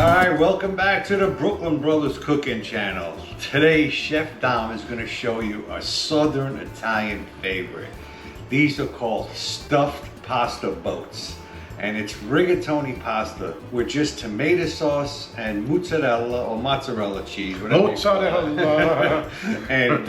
Alright, welcome back to the Brooklyn Brothers Cooking Channel. Today, Chef Dom is going to show you a Southern Italian favorite. These are called stuffed pasta boats. And it's rigatoni pasta with just tomato sauce and mozzarella cheese. Mozzarella! And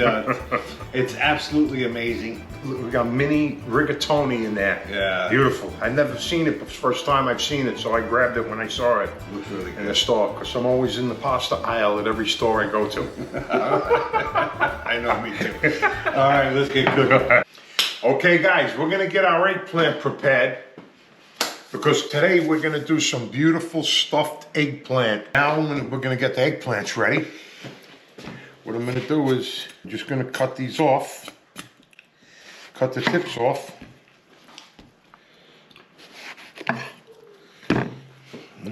it's absolutely amazing. We got mini rigatoni in there. Yeah. Beautiful. I'd never seen it, but it's the first time I've seen it, so I grabbed it when I saw it. Looks really In good. the store, because I'm always in the pasta aisle at every store I go to. I know, me too. Alright, let's get cooking. Okay guys, we're gonna get our eggplant prepared, because today we're gonna do some beautiful stuffed eggplant. Now we're gonna get the eggplants ready. What I'm gonna do is, I'm just gonna cut these off. Cut the tips off. And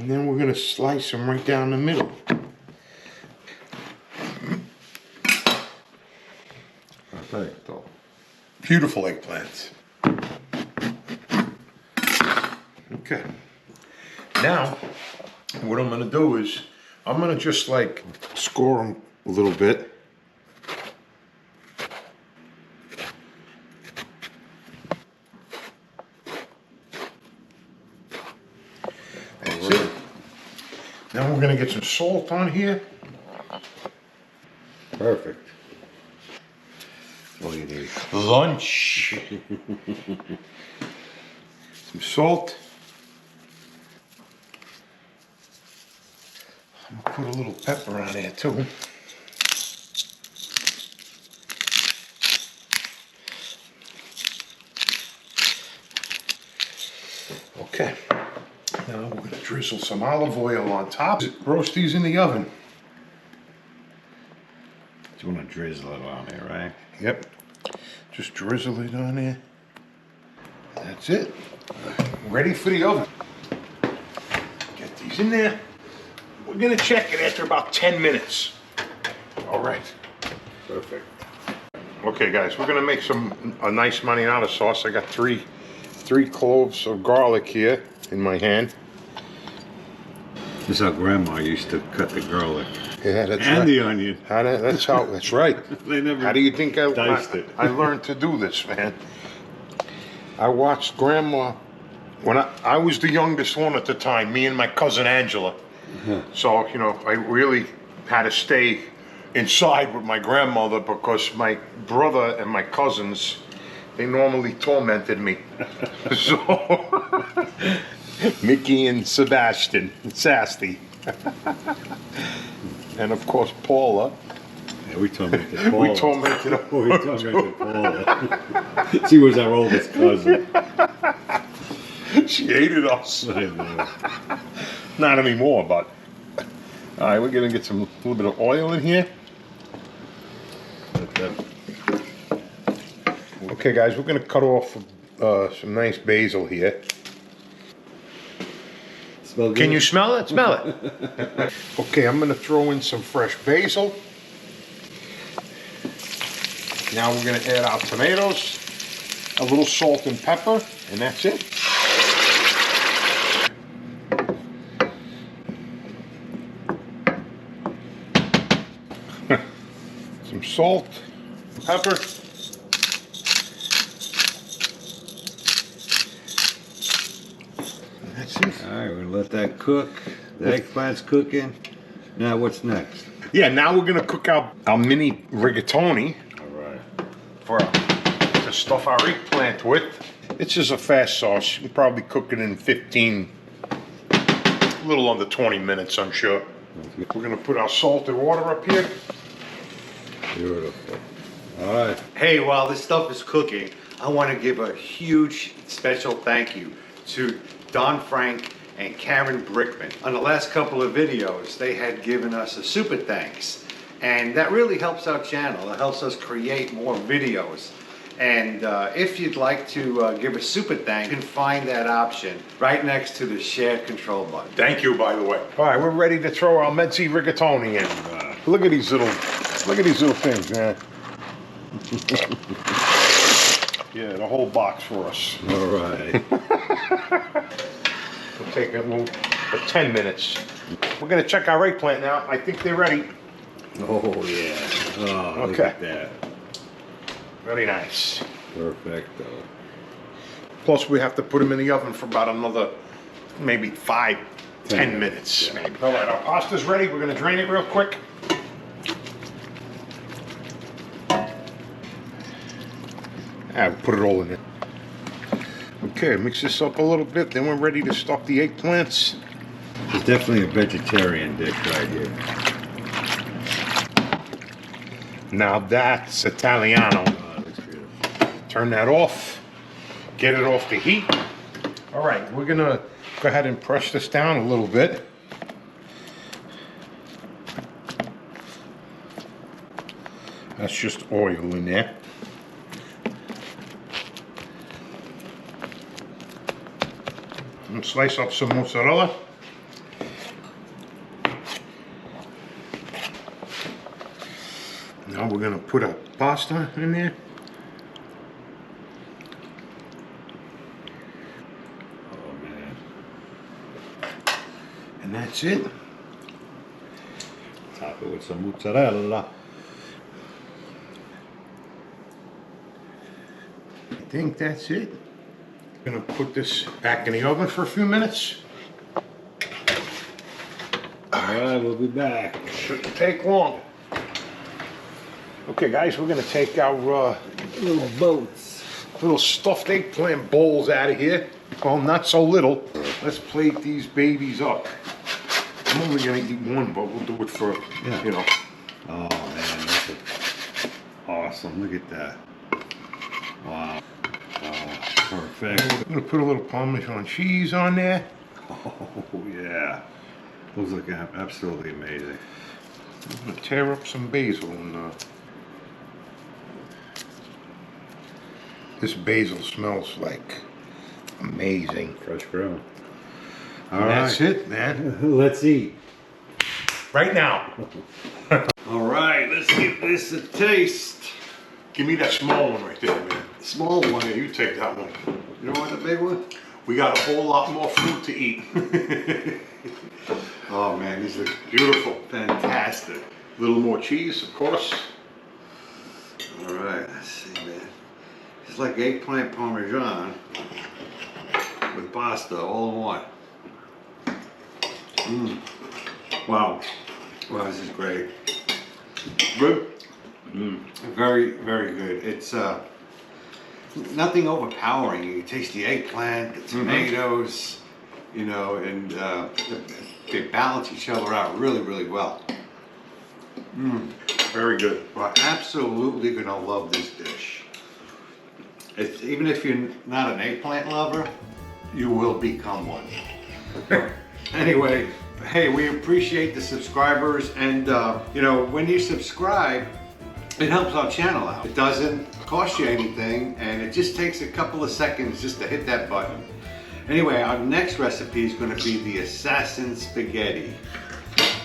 then we're gonna slice them right down the middle. Perfecto. Beautiful eggplants. Okay. Now, what I'm gonna do is, I'm gonna just like score them a little bit. That's it. Now we're gonna get some salt on here. Perfect. All you need. Lunch. Some salt. I'm gonna put a little pepper on there too. Okay. Now we're gonna drizzle some olive oil on top. Roast these in the oven. You want to drizzle it on there, right? Yep. Just drizzle it on there. That's it. Ready for the oven. Get these in there. We're gonna check it after about 10 minutes. All right. Perfect. Okay guys, we're gonna make a nice marinara sauce. I got three cloves of garlic here in my hand. This is how Grandma used to cut the garlic. Yeah, that's And right. the onion. That's right. They never How do you think diced it. I learned to do this, man? I watched Grandma, when I was the youngest one at the time, me and my cousin Angela. So, you know, I really had to stay inside with my grandmother because my brother and my cousins, they normally tormented me. So, Mickey and Sebastian, Sasti. And of course, Paula. Yeah, we tormented Paula. We tormented her. We tormented Paula. She was our oldest cousin. She hated us. I know. Not anymore, but. All right, we're gonna get a little bit of oil in here. Okay, guys, we're gonna cut off some nice basil here. Smell good? Can you smell it? Smell it. Okay, I'm gonna throw in some fresh basil. Now we're gonna add our tomatoes, a little salt and pepper, and that's it. Some salt, pepper. That's it. All right, we're gonna let that cook. The eggplant's cooking. Now what's next? Yeah, now we're gonna cook our mini rigatoni All right. to stuff our eggplant with. It's just a fast sauce. You can probably cook it in 15, a little under 20 minutes, I'm sure. We're gonna put our salted water up here. Beautiful. All right. Hey, while this stuff is cooking, I want to give a huge special thank you to Don Frank and Karen Brickman. On the last couple of videos, they had given us a super thanks. And that really helps our channel. It helps us create more videos. And if you'd like to give a super thank, you can find that option right next to the share control button. Thank you, by the way. All right, we're ready to throw our Mezza Rigatoni in. Look at these little things, man. Yeah, the whole box for us. All right. We'll take it for 10 minutes. we're gonna check our eggplant now. I think they're ready. Oh yeah. Oh, look Okay. at that. Very nice. Perfecto. Plus, we have to put them in the oven for about another maybe 5-10 minutes. Yeah. Maybe. All right, our pasta's ready. We're gonna drain it real quick. Put it all in there. Okay, mix this up a little bit. Then we're ready to stuff the eggplants. It's definitely a vegetarian dish right here. Now that's Italiano. Oh, that looks beautiful. Turn that off. Get it off the heat. All right, we're gonna go ahead and press this down a little bit. That's just oil in there. And slice up some mozzarella. Now we're gonna put a pasta in there. Oh man. And that's it. Top it with some mozzarella. I think that's it. Gonna put this back in the oven for a few minutes. Alright, we'll be back. Shouldn't take long. Okay, guys, we're gonna take our Little boats. little stuffed eggplant bowls out of here. Well, not so little. Let's plate these babies up. I'm only gonna eat one, but we'll do it for, Yeah. you know. Oh man, that's awesome. Look at that. Wow. Oh, perfect. I'm gonna put a little Parmesan cheese on there. Oh yeah. Those look absolutely amazing. I'm gonna tear up some basil and this basil smells like amazing. Fresh grown. All And right. that's it, man. Let's eat. Right now. All right, let's give this a taste. Give me that small one right there, man. Small one. Yeah, you take that one. You don't want the big one? We got a whole lot more fruit to eat. Oh man, these look Beautiful. fantastic. A little more cheese, of course. All right, let's see, man. It's like eggplant parmesan with pasta all in one. Wow. Wow, this is great. Good. Very, very good. It's nothing overpowering. You taste the eggplant, the tomatoes, you know, and they balance each other out really, really well. Very good. We're absolutely gonna love this dish. It's, even if you're not an eggplant lover, you will become one. Anyway, hey, we appreciate the subscribers, and you know, when you subscribe, it helps our channel out. It doesn't cost you anything, and it just takes a couple of seconds just to hit that button. Anyway, our next recipe is going to be the assassin spaghetti,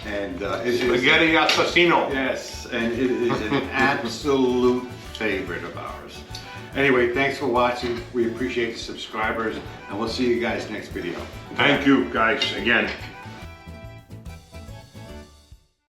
and it is Spaghetti assassino. yes, and it is an absolute favorite of ours. Anyway, thanks for watching. We appreciate the subscribers, and we'll see you guys next video. Thank you, guys, again.